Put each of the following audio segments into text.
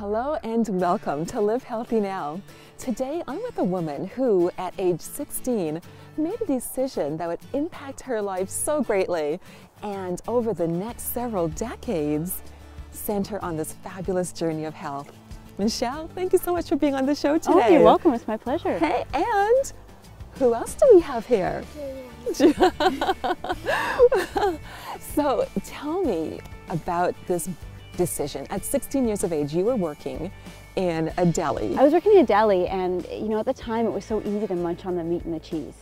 Hello and welcome to Live Healthy Now. Today I'm with a woman who, at age 16, made a decision that would impact her life so greatly and over the next several decades sent her on this fabulous journey of health. Michelle, thank you so much for being on the show today. Oh, you're welcome. It's my pleasure. Hey, and who else do we have here? So tell me about this decision. At 16 years of age, you were working in a deli. I was working in a deli, and at the time it was so easy to munch on the meat and the cheese.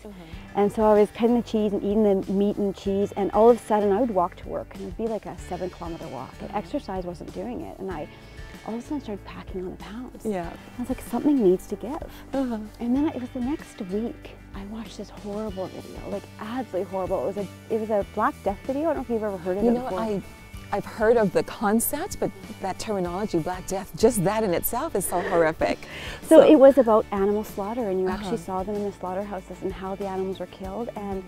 And so I was cutting the cheese and eating the meat and cheese, and all of a sudden I would walk to work, and it would be like a 7-kilometer walk. And exercise wasn't doing it, and I all of a sudden started packing on the pounds. Yeah. I was like, something needs to give. And then it was the next week, I watched this horrible video, like absolutely horrible. It was a Black Death video. I don't know if you've ever heard of it before. I've heard of the concept, but that terminology, Black Death, just that in itself is so horrific. So it was about animal slaughter, and you actually saw them in the slaughterhouses and how the animals were killed. And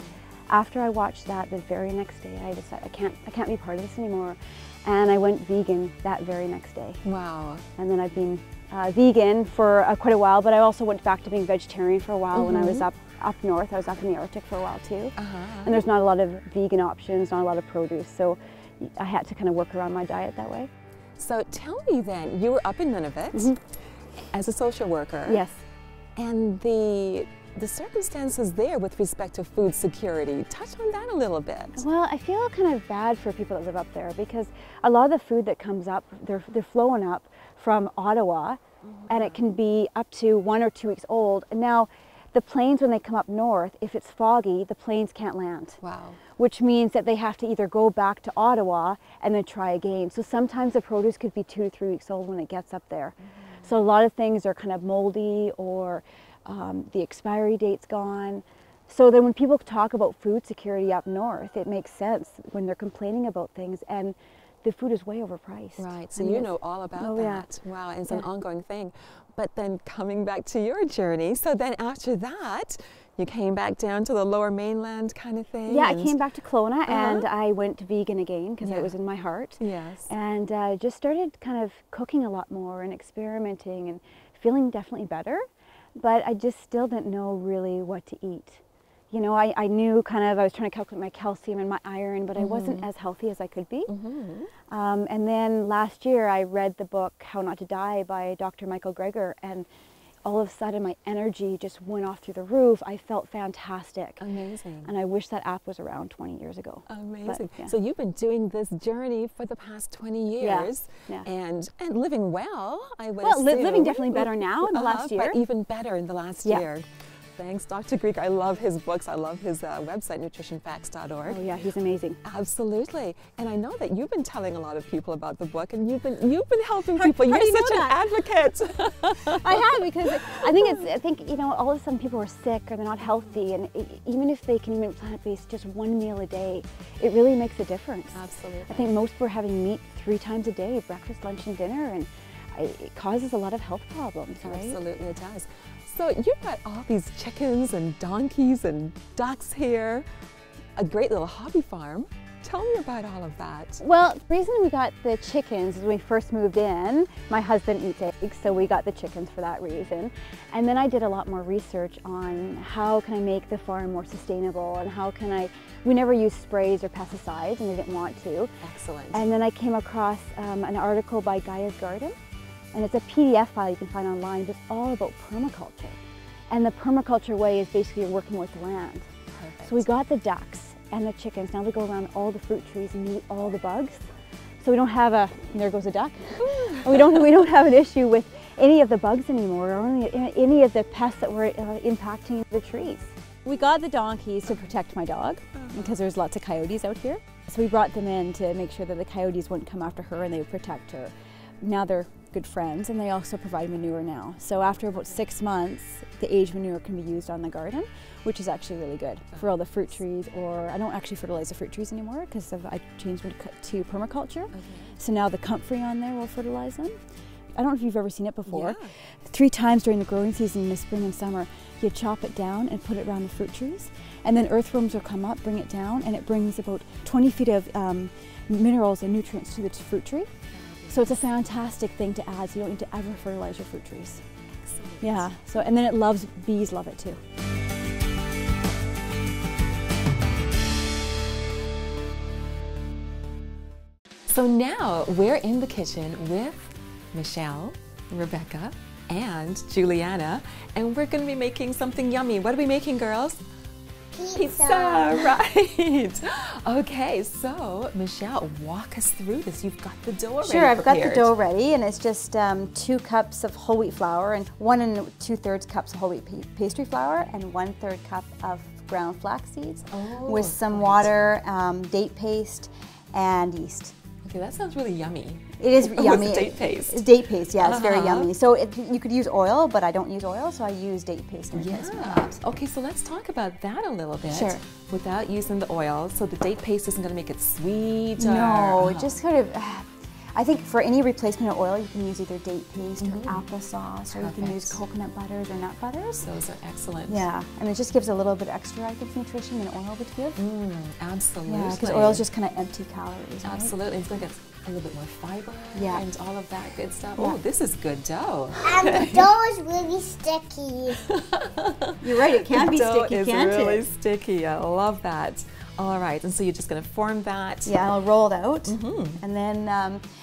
after I watched that, the very next day, I decided I can't be part of this anymore. And I went vegan that very next day. Wow. And then I've been vegan for quite a while, but I also went back to being vegetarian for a while when I was up north. I was up in the Arctic for a while too. And there's not a lot of vegan options, not a lot of produce. So I had to kind of work around my diet that way. So tell me then, you were up in Nunavut as a social worker. Yes. And the circumstances there with respect to food security, touch on that a little bit. Well, I feel kind of bad for people that live up there because a lot of the food that comes up, they're flowing up from Ottawa, and it can be up to 1 or 2 weeks old. And now, the planes, when they come up north, if it's foggy, the planes can't land. Wow. Which means that they have to either go back to Ottawa and then try again. So sometimes the produce could be 2 to 3 weeks old when it gets up there. So a lot of things are kind of moldy, or the expiry date's gone. So then when people talk about food security up north, it makes sense when they're complaining about things, and the food is way overpriced. Right, so you know all about that. Yeah. Wow, and it's an ongoing thing. But then coming back to your journey, so then after that, you came back down to the lower mainland kind of thing? Yeah, I came back to Kelowna and I went vegan again because it was in my heart. Yes. And just started kind of cooking a lot more and experimenting and feeling definitely better, but I just still didn't know really what to eat. I knew I was trying to calculate my calcium and my iron, but I wasn't as healthy as I could be. And then last year I read the book How Not to Die by Dr. Michael Greger, and all of a sudden my energy just went off through the roof. I felt fantastic. Amazing. And I wish that app was around 20 years ago. Amazing. But, so you've been doing this journey for the past 20 years and living well, I would assume. Living definitely better now in the last year. But even better in the last year. Thanks, Dr. Greger. I love his books. I love his website, nutritionfacts.org. Oh yeah, he's amazing. Absolutely. And I know that you've been telling a lot of people about the book, and you've been helping people. You're such an advocate. I have, because I think all of a sudden people are sick or they're not healthy, and even if they can eat plant-based just 1 meal a day, it really makes a difference. Absolutely. I think most people are having meat 3 times a day, breakfast, lunch, and dinner, and it causes a lot of health problems, right? Absolutely, it does. So you've got all these chickens and donkeys and ducks here, a great little hobby farm. Tell me about all of that. Well, the reason we got the chickens is when we first moved in, my husband eats eggs, so we got the chickens for that reason. And then I did a lot more research on how can I make the farm more sustainable, and how can we never used sprays or pesticides, and we didn't want to. Excellent. And then I came across an article by Gaia's Garden. And it's a PDF file you can find online, but it's all about permaculture. And the permaculture way is basically you're working with the land. Perfect. So we got the ducks and the chickens. Now we go around all the fruit trees and eat all the bugs. So we don't have there goes a duck. we don't have an issue with any of the bugs anymore, or any of the pests that were impacting the trees. We got the donkeys to protect my dog because there's lots of coyotes out here. So we brought them in to make sure that the coyotes wouldn't come after her and they would protect her. Now they're good friends, and they also provide manure now. So after about 6 months, the aged manure can be used on the garden, which is actually really good for all the fruit trees. Or I don't actually fertilize the fruit trees anymore because I changed to permaculture. So now the comfrey on there will fertilize them. I don't know if you've ever seen it before. 3 times during the growing season in the spring and summer, you chop it down and put it around the fruit trees, and then earthworms will come up, bring it down, and it brings about 20 feet of minerals and nutrients to the fruit tree. So it's a fantastic thing to add, so you don't need to ever fertilize your fruit trees. Excellent. Yeah, so, and then bees love it too. So now we're in the kitchen with Michelle, Rebecca, and Juliana, and we're going to be making something yummy. What are we making, girls? Pizza, right. Okay, so Michelle, walk us through this. You've got the dough already Sure, I've got prepared. the dough ready, and it's just 2 cups of whole wheat flour and 1 2/3 cups of whole wheat pastry flour and 1/3 cup of ground flax seeds with some water, date paste, and yeast. Okay, that sounds really yummy. It is yummy. With date paste. It's date paste, yeah, it's very yummy. So you could use oil, but I don't use oil, so I use date paste. Okay, so let's talk about that a little bit. Sure. Without using the oil, so the date paste isn't going to make it sweet? No, it just sort of, I think for any replacement of oil, you can use either date paste or applesauce, or you can use coconut butters or nut butters. Those are excellent. Yeah, and it just gives a little bit extra, I think, nutrition than oil would give. Absolutely. Yeah, because oil is just kind of empty calories, right? Absolutely. It's going to get a little bit more fiber and all of that good stuff. Yeah. Oh, this is good dough. And the dough is really sticky. You're right, it can be sticky, It's can't really it? sticky. I love that. All right, and so you're just going to form that. Yeah, I'll roll it out, and then,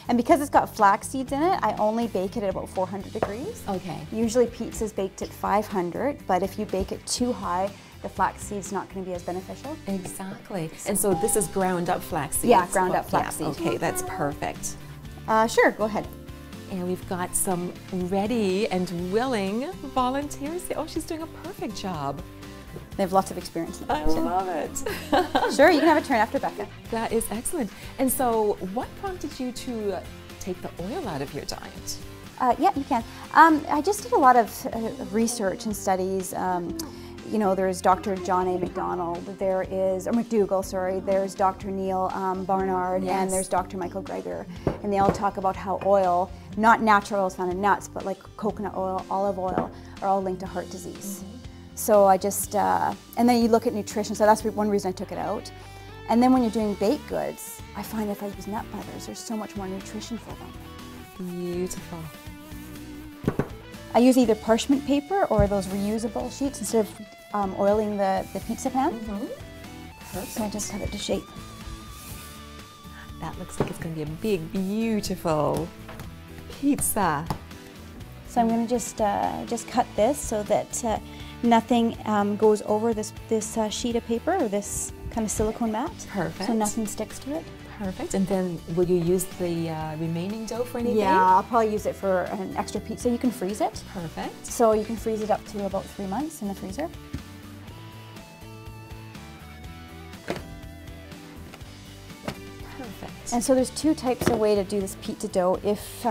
and because it's got flax seeds in it, I only bake it at about 400 degrees. Okay. Usually pizza's baked at 500, but if you bake it too high, the flax seed's not going to be as beneficial. Exactly. And so this is ground up flax seeds. Yeah, ground up flax seeds. Okay, that's perfect. Sure, go ahead. And we've got some ready and willing volunteers. Oh, she's doing a perfect job. They have lots of experience in the I kitchen. love it. Sure, you can have a turn after Becca. That is excellent. And so what prompted you to take the oil out of your diet? Yeah, you can. I just did a lot of research and studies. You know, there's Dr. John A. McDonald, McDougall, sorry, there's Dr. Neil Barnard, and there's Dr. Michael Greger, and they all talk about how oil, not natural oils found in nuts, but like coconut oil, olive oil, are all linked to heart disease. So I just, and then you look at nutrition, so that's one reason I took it out. And then when you're doing baked goods, I find if I use nut butters, there's so much more nutrition for them. Beautiful. I use either parchment paper or those reusable sheets instead of oiling the pizza pan. Perfect. So I just cut it to shape. That looks like it's going to be a big, beautiful pizza. So I'm going to just cut this so that nothing goes over this sheet of paper or this kind of silicone mat. Perfect. So nothing sticks to it. Perfect. And then will you use the remaining dough for anything? Yeah, I'll probably use it for an extra pizza. You can freeze it. Perfect. So you can freeze it up to about 3 months in the freezer. Perfect. And so there's 2 types of way to do this pizza dough. If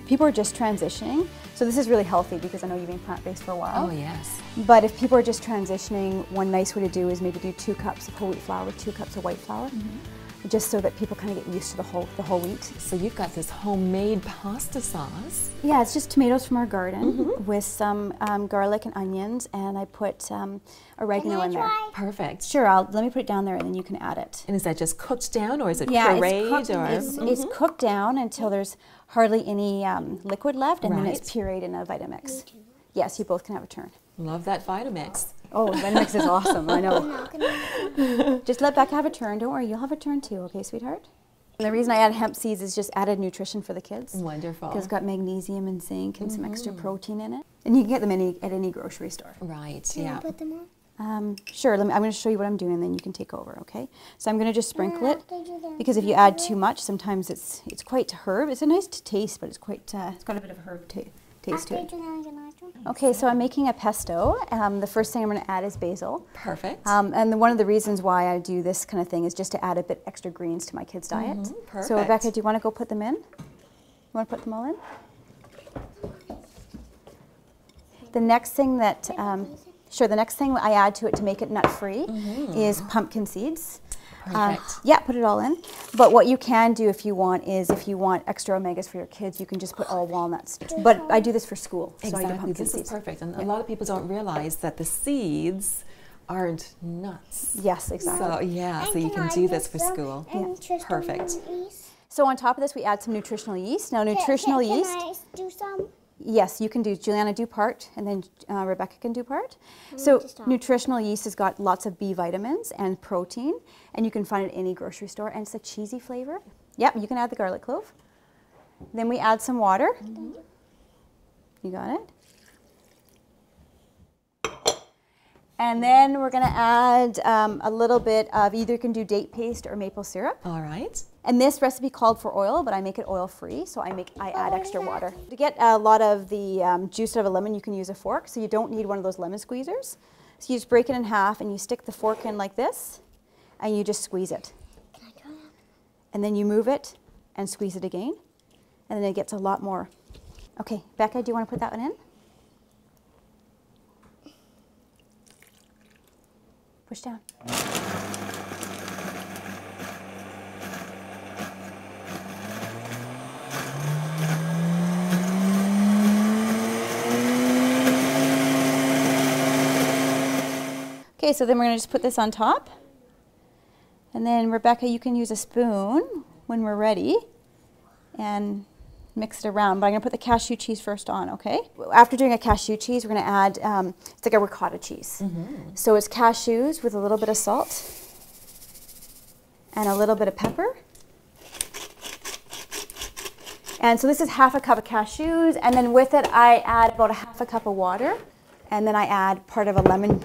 people are just transitioning, so this is really healthy because I know you've been plant-based for a while. Oh, yes. But if people are just transitioning, one nice way to do is maybe do 2 cups of whole wheat flour, 2 cups of white flour. Just so that people kind of get used to the whole wheat. So you've got this homemade pasta sauce. Yeah, it's just tomatoes from our garden with some garlic and onions, and I put oregano in there. Perfect. Sure, let me put it down there, and then you can add it. And is that just cooked down, or is it pureed? It's cooked down until there's hardly any liquid left, and then it's pureed in a Vitamix. Yes, you both can have a turn. Love that Vitamix. Oh, Vitamix is awesome, I know. Just let Becca have a turn. Don't worry, you'll have a turn too, okay, sweetheart? And the reason I add hemp seeds is just added nutrition for the kids. Wonderful. Because it's got magnesium and zinc and some extra protein in it. And you can get them at any grocery store. Right, Can I put them on? Sure, I'm going to show you what I'm doing, and then you can take over, okay? So I'm going to just sprinkle it, because if you add too much, sometimes it's quite herb. It's a nice taste, but it's quite, it's got a bit of a herb taste to it. Okay, so I'm making a pesto. The first thing I'm going to add is basil. Perfect. And one of the reasons why I do this kind of thing is just to add a bit extra greens to my kids' diet. Perfect. So Rebecca, do you want to go put them in? You want to put them all in? The next thing that, sure, the next thing I add to it to make it nut-free is pumpkin seeds. Perfect. Yeah, put it all in. But what you can do if you want is, if you want extra omegas for your kids, you can just put all walnuts. But I do this for school, so I do pumpkin This seeds. is perfect. And a lot of people don't realize that the seeds aren't nuts. Yes, exactly. So, yeah, so you can do this for school. Yeah. Perfect. So on top of this, we add some nutritional yeast. Now, nutritional yeast. Can I do some? Yes, you can do. Juliana, do part, and then Rebecca can do part. So nutritional yeast has got lots of B vitamins and protein, and you can find it in any grocery store, and it's a cheesy flavor. Yep, you can add the garlic clove. Then we add some water. You got it. And then we're going to add a little bit of, either you can do date paste or maple syrup. All right. And this recipe called for oil, but I make it oil-free, so I add extra water. To get a lot of the juice out of a lemon, you can use a fork, so you don't need one of those lemon squeezers. So you just break it in half, and you stick the fork in like this, and you just squeeze it. And then you move it and squeeze it again, and then it gets a lot more. Okay, Becca, do you want to put that one in? Push down. Okay, so then we're going to just put this on top. And then Rebecca, you can use a spoon when we're ready and mix it around. But I'm going to put the cashew cheese first on, okay? After doing a cashew cheese, we're going to add, it's like a ricotta cheese. So it's cashews with a little bit of salt and a little bit of pepper. And so this is half a cup of cashews, and then with it I add about a half a cup of water, and then I add part of a lemon.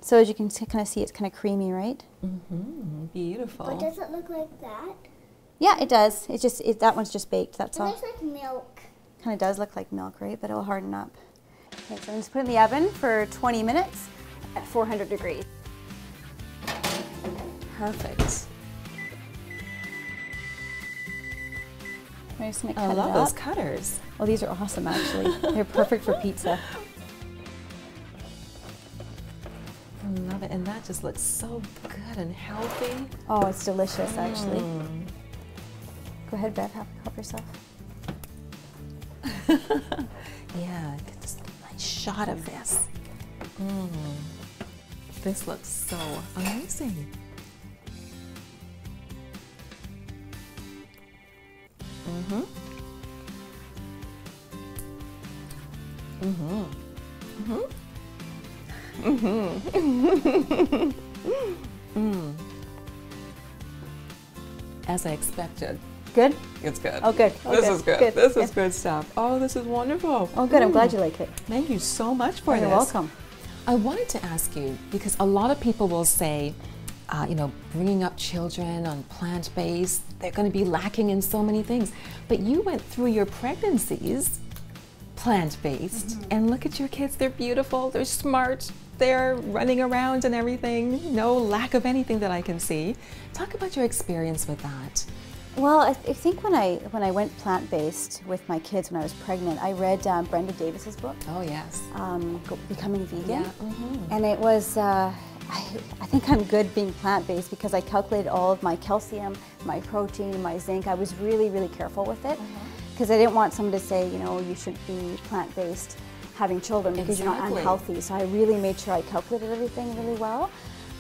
So as you can kind of see, it's kind of creamy, right? Beautiful. But does it look like that? Yeah, it does. It's just that one's just baked. That's all. It looks like milk. Kind of does look like milk, right? But it'll harden up. Okay, so I'm just putting it in the oven for 20 minutes at 400 degrees. Perfect. I'm just gonna cut I love it those up. cutters. Oh, these are awesome, actually. They're perfect for pizza. I love it, and that just looks so good and healthy. Oh, it's delicious, actually. Go ahead, Bev, help yourself. Yeah, get just a nice shot of this. This looks so amazing. As I expected. Good? It's good. Oh, good. Oh, This is good. This is good stuff. Oh, this is wonderful. Oh, good. I'm glad you like it. Thank you so much for this. You're welcome. I wanted to ask you, because a lot of people will say, you know, bringing up children on plant-based, they're going to be lacking in so many things. But you went through your pregnancies plant-based, and look at your kids. They're beautiful. They're smart. They're running around and everything. No lack of anything that I can see. Talk about your experience with that. Well, I think when I went plant-based with my kids when I was pregnant, I read Brenda Davis's book. Oh yes. Becoming Vegan. Yeah. And it was, I think I'm good being plant-based because I calculated all of my calcium, my protein, my zinc. I was really, really careful with it because I didn't want someone to say, you know, you shouldn't be plant-based having children because you're not unhealthy. So I really made sure I calculated everything really well.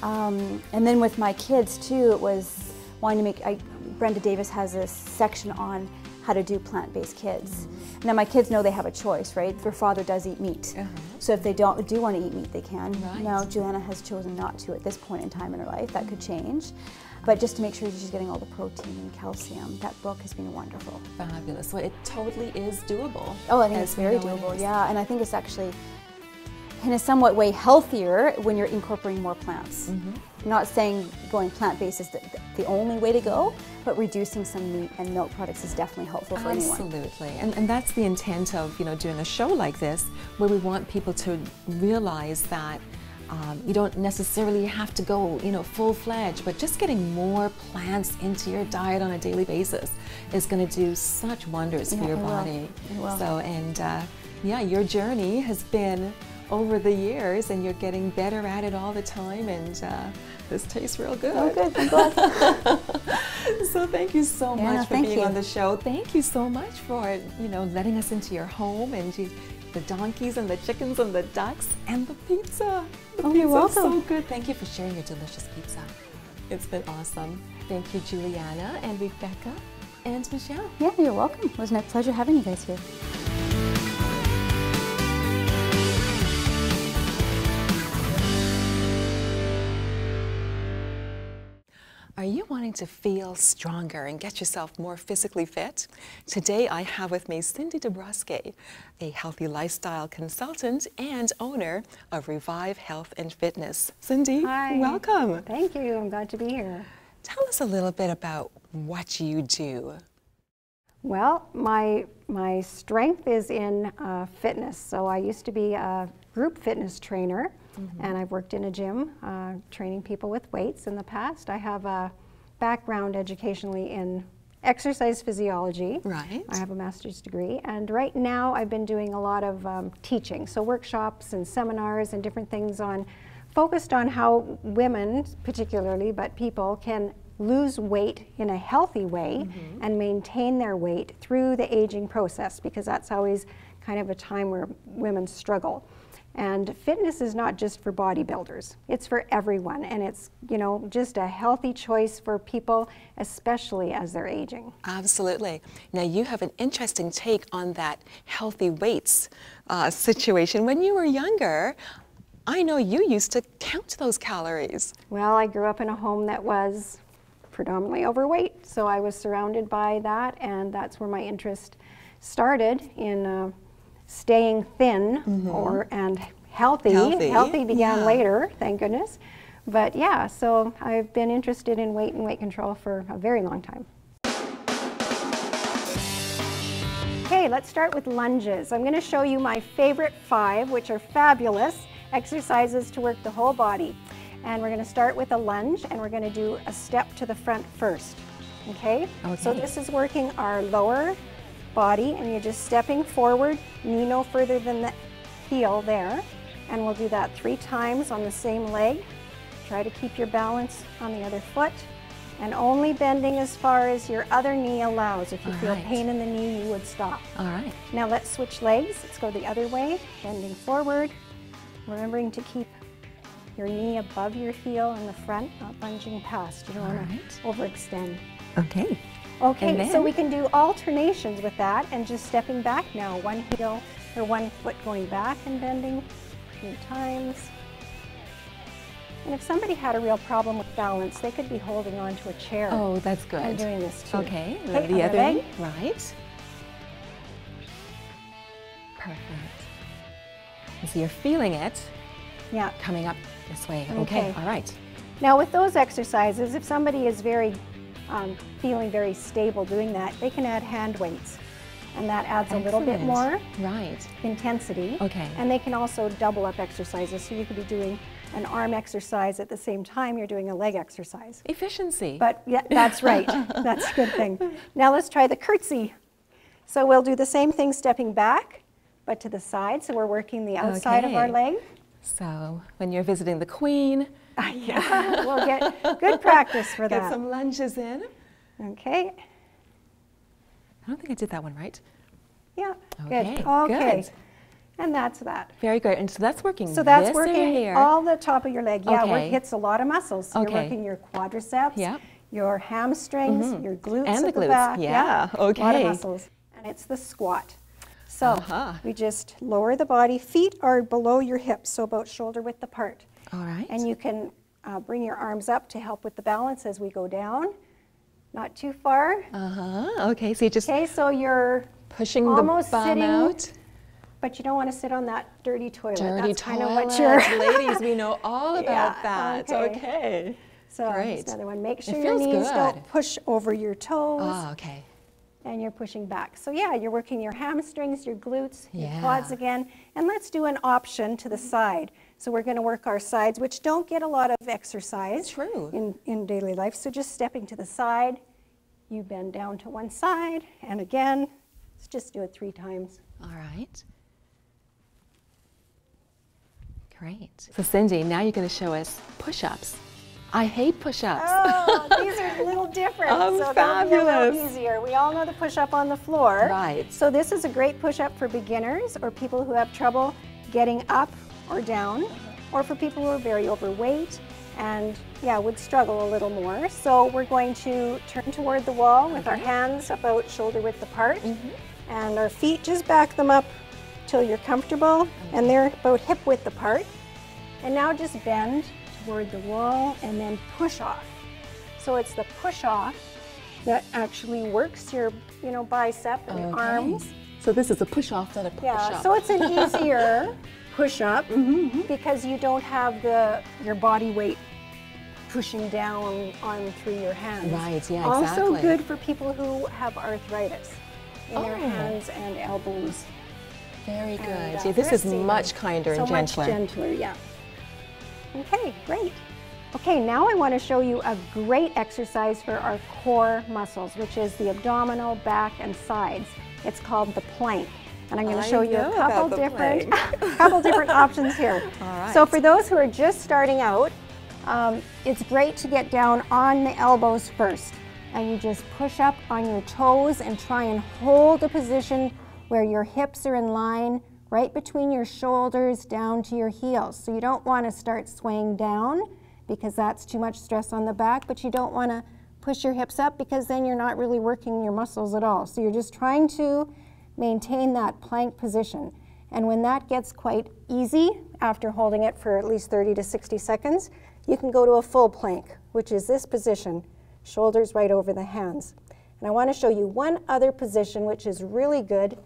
And then with my kids too, it was wanting to make, Brenda Davis has a section on how to do plant-based kids. Now my kids know they have a choice, right? Their father does eat meat. So if they do want to eat meat, they can. Now Joanna has chosen not to at this point in time in her life. That could change. But just to make sure that she's getting all the protein and calcium, that book has been wonderful. Fabulous. So it totally is doable. Oh, I think it's very doable, yeah. And I think it's actually, in a somewhat way, healthier when you're incorporating more plants. Not saying going plant-based is the only way to go, but reducing some meat and milk products is definitely helpful for anyone. Absolutely, and that's the intent of, you know, doing a show like this, where we want people to realize that you don't necessarily have to go, you know, full-fledged, but just getting more plants into your diet on a daily basis is going to do such wonders for your body. It will. So, and yeah, your journey has been over the years, and you're getting better at it all the time, and this tastes real good. Oh, good. I'm glad. So thank you so much for thank being you. on the show. Thank you so much for, you know, letting us into your home, and the donkeys and the chickens and the ducks and the pizza. The Oh, you're pizza's welcome. so good. Thank you for sharing your delicious pizza. It's been awesome. Thank you, Juliana and Rebecca and Michelle. Yeah, you're welcome. It was my pleasure having you guys here. Are you wanting to feel stronger and get yourself more physically fit? Today I have with me Cindy Dobroskay, a healthy lifestyle consultant and owner of Revive Health and Fitness. Cindy, Hi. welcome. Thank you. I'm glad to be here. Tell us a little bit about what you do. Well, my strength is in fitness. So I used to be a group fitness trainer, and I've worked in a gym training people with weights in the past. I have a background educationally in exercise physiology. Right. I have a master's degree, and right now I've been doing a lot of teaching, so workshops and seminars and different things focused on how women particularly, but people can lose weight in a healthy way and maintain their weight through the aging process, because that's always kind of a time where women struggle. And fitness is not just for bodybuilders, it's for everyone, and it's, you know, just a healthy choice for people, especially as they're aging. Absolutely. Now you have an interesting take on that healthy weights situation. When you were younger, I know you used to count those calories. Well, I grew up in a home that was predominantly overweight, so I was surrounded by that, and that's where my interest started in staying thin and healthy. Healthy began later, thank goodness. But yeah, so I've been interested in weight and weight control for a very long time. Okay, let's start with lunges. I'm going to show you my favorite 5, which are fabulous exercises to work the whole body. And we're going to start with a lunge, and we're going to do a step to the front first. Okay? So this is working our lower body, and you're just stepping forward, knee no further than the heel there. And we'll do that 3 times on the same leg. Try to keep your balance on the other foot, and only bending as far as your other knee allows. If you feel pain in the knee, you would stop. All right. Now let's switch legs. Let's go the other way, bending forward, remembering to keep your knee above your heel in the front, not lunging past. You don't want to overextend. Okay. Okay, so we can do alternations with that, and just stepping back now, one heel or one foot going back and bending 3 times. And if somebody had a real problem with balance, they could be holding on to a chair. Oh, that's good. And doing this too. Okay, Okay, the other leg. leg. Right. Perfect. And so you're feeling it coming up this way. Okay, all right. Now with those exercises, if somebody is feeling very stable doing that, they can add hand weights. And that adds a little bit more intensity. Okay. And they can also double up exercises. So you could be doing an arm exercise at the same time you're doing a leg exercise. Efficiency. But yeah, that's right. That's a good thing. Now let's try the curtsy. So we'll do the same thing stepping back, but to the side. So we're working the outside of our leg. So when you're visiting the Queen, we'll get good practice for that. Get some lunges in. Okay. I don't think I did that one right. Yeah, Okay, good. Okay. good. And that's that. Very good. And so that's working. So that's this working here. all the top of your leg. Yeah, Okay. it hits a lot of muscles. So you're working your quadriceps, your hamstrings, your glutes and at the glutes. the back. Yeah, okay. A lot of muscles. And it's the squat. So we just lower the body. Feet are below your hips, so about shoulder width apart. All right. And you can bring your arms up to help with the balance as we go down. Not too far. Okay, so you just so you're pushing almost the bum sitting out. But you don't want to sit on that dirty toilet. Dirty That's toilet. kind of what you're... Ladies, we know all about that. Okay. So great. here's another one. Make sure It your feels knees good. don't push over your toes. Okay. And you're pushing back. So yeah, you're working your hamstrings, your glutes, your quads again. And let's do an option to the side. So we're going to work our sides, which don't get a lot of exercise in daily life. So just stepping to the side, you bend down to one side, and again, let's just do it 3 times. All right. Great. So Cindy, now you're going to show us push-ups. I hate push-ups. Oh, these are a little different. So fabulous. they'll be a little easier. We all know the push-up on the floor. Right. So this is a great push-up for beginners or people who have trouble getting up or down, or for people who are very overweight and would struggle a little more. So we're going to turn toward the wall with our hands about shoulder width apart, and our feet, just back them up till you're comfortable, and they're about hip width apart. And now just bend toward the wall and then push off. So it's the push off that actually works your bicep and arms. So this is a push-off, not a push-up. Yeah, so it's an easier push-up because you don't have your body weight pushing down on through your hands. Right, yeah, Also exactly. good for people who have arthritis in their hands and elbows. Very good. And, Yeah, this is wrists much kinder and so gentler. much gentler, yeah. Okay, great. Okay, now I want to show you a great exercise for our core muscles, which is the abdominal, back, and sides. It's called the plank. And I'm going to show you a couple different options here. All right. So for those who are just starting out, it's great to get down on the elbows first. And you just push up on your toes and try and hold a position where your hips are in line, right between your shoulders down to your heels. So you don't want to start swaying down because that's too much stress on the back, but you don't want to push your hips up because then you're not really working your muscles at all. So you're just trying to maintain that plank position. And when that gets quite easy, after holding it for at least 30 to 60 seconds, you can go to a full plank, which is this position, shoulders right over the hands. And I want to show you one other position which is really good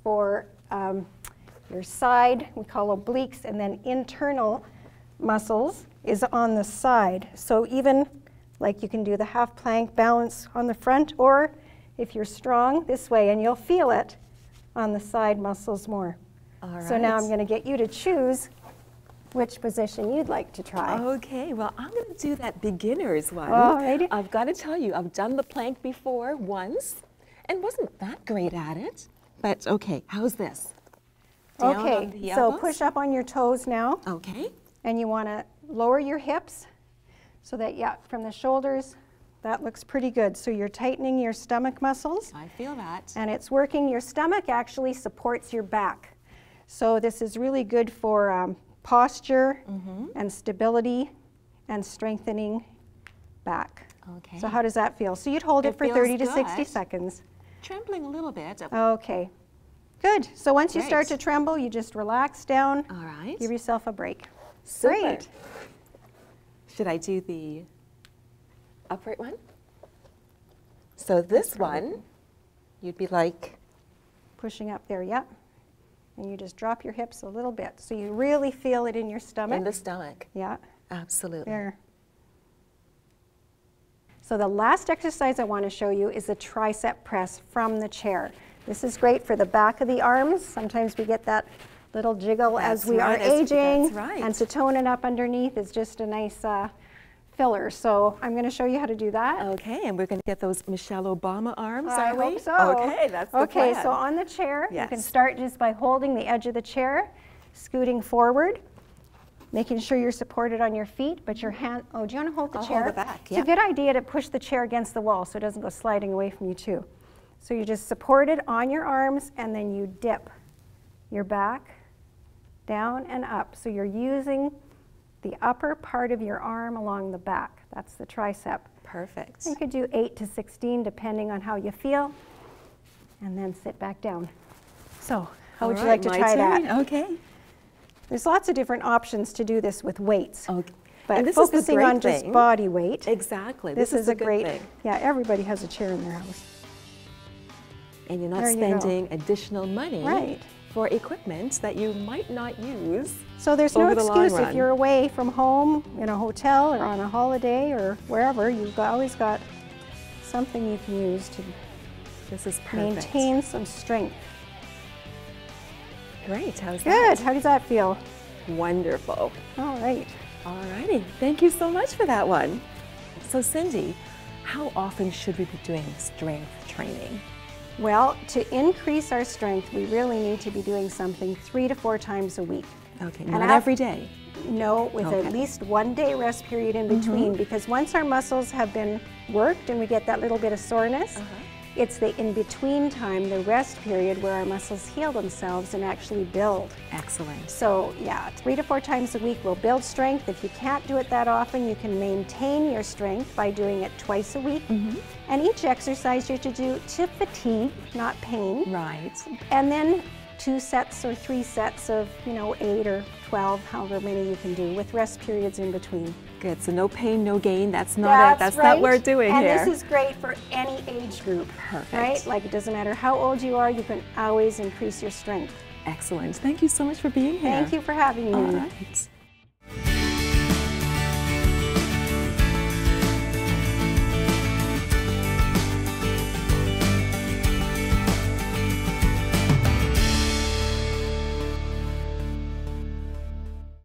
for your side, we call obliques, and then internal muscles is on the side. So even like you can do the half plank balance on the front, or if you're strong this way, and you'll feel it on the side muscles more. All right. So now I'm going to get you to choose which position you'd like to try. Okay, well, I'm going to do that beginner's one. Alrighty. I've got to tell you, I've done the plank before once and wasn't that great at it. But okay, how's this? Down on Okay, the so elbows? push up on your toes now, Okay. and you want to lower your hips so that, from the shoulders, that looks pretty good. So you're tightening your stomach muscles, I feel that. and it's working. Your stomach actually supports your back. So this is really good for posture and stability and strengthening back. Okay. So how does that feel? So you'd hold it for feels 30 to 60 good. seconds. Trembling a little bit. Okay, good. So once you start to Great. tremble, you just relax down. All right. Give yourself a break. Super. Great. Should I do the upright one? So this one, you'd be like, Pushing up there, and you just drop your hips a little bit. So you really feel it in your stomach. in the stomach. Yeah, Absolutely. there. So the last exercise I want to show you is the tricep press from the chair. This is great for the back of the arms. Sometimes we get that little jiggle as we are aging. That's right. And to tone it up underneath is just a nice filler. So I'm going to show you how to do that. Okay, and we're going to get those Michelle Obama arms, I are we? hope so. Okay, that's the Okay, plan. so on the chair, you can Yes. start just by holding the edge of the chair, scooting forward, making sure you're supported on your feet, but your hand, do you want to hold the I'll chair? hold it back, It's a good idea to push the chair against the wall so it doesn't go sliding away from you too. So you just support it on your arms and then you dip your back down and up. So you're using the upper part of your arm along the back. That's the tricep. Perfect. You could do 8 to 16 depending on how you feel, and then sit back down. So, how would you like to try that? Okay. There's lots of different options to do this with weights, Okay. but And this is the focusing great on just thing. body weight, Exactly. this is a good great, thing. everybody has a chair in their house. And you're not There you go. spending additional money Right. for equipment that you might not use. So there's no Over the long excuse if run. you're away from home in a hotel or on a holiday or wherever, always got something you can use to This is perfect. maintain some strength. Great. How's Good, that? how does that feel? Wonderful. All right. All righty. Thank you so much for that one. So Cindy, how often should we be doing strength training? Well, to increase our strength, we really need to be doing something 3 to 4 times a week. Okay, And not every day. No, with at least 1 day rest period in between, because once our muscles have been worked and we get that little bit of soreness, it's the in-between time, the rest period, where our muscles heal themselves and actually build. Excellent. So yeah, 3 to 4 times a week will build strength. If you can't do it that often, you can maintain your strength by doing it twice a week. And each exercise you're to do to fatigue, not pain. Right. And then 2 sets or 3 sets of, 8 or 12, however many you can do, with rest periods in between. Good. So no pain, no gain. That's not it. That's right. not what we're doing and here. And this is great for any age group. Perfect. Right? Like, it doesn't matter how old you are, you can always increase your strength. Excellent. Thank you so much for being here. Thank you for having me. All right.